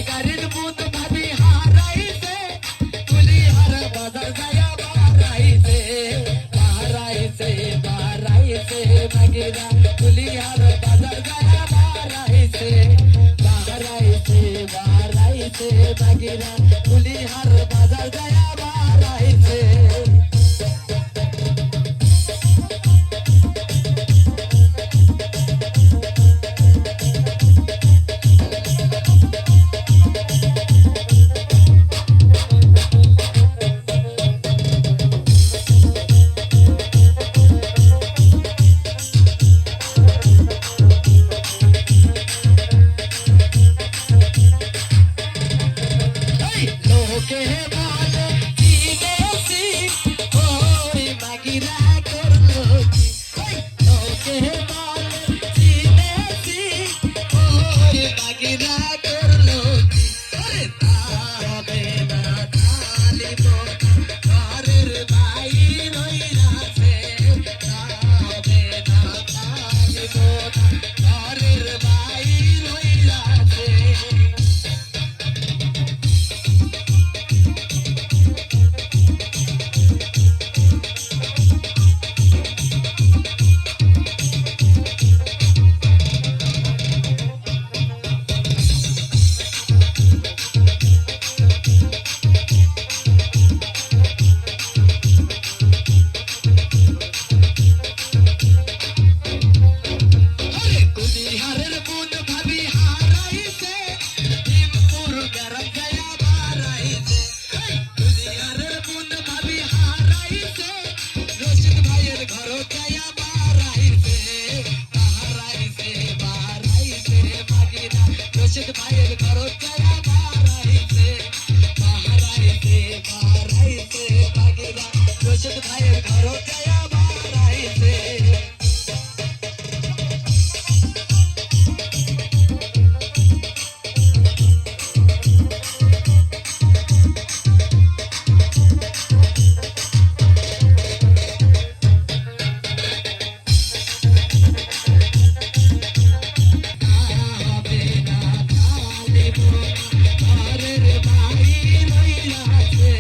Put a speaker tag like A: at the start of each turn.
A: গাড়ির বুত ভাবি হারাইছে কুলিহার বাজার গায়া বারাইছে বারাইছে বারাইছে মাগিরা কুলিহার বাজার গায়া বারাইছে বারাইছে বারাইছে মাগিরা কুলিহার বাজার গায়া বারাইছে লোকে বলে চিনেছি ওই মাগিরা করলো কি লোকে বলে চিনেছি ওই মাগিরা করলো কি ওরে তা হবে না তালিব ঘরের ভাই রইরাছে তা হবে না তালিব ঘরের ভাই রইরাছে কুলিহারের বুন ভাবি হারাইছে ভীমপুর গরম গায়া বারাইছে কুলিহারের বুন ভাবি হারাইছে রশিদ ভাইয়ের ঘর গায়া বারাইছে বারাইছে বারাইছে মাগিরা রশিদ ভাইয়ের ঘর গায়া বারাইছে বারাইছে বারাইছে মাগিরা রশিদ ভাইয়ের ঘর গায়া বারাইছে হবে না তালিব ঘরের ভাই রইলাছে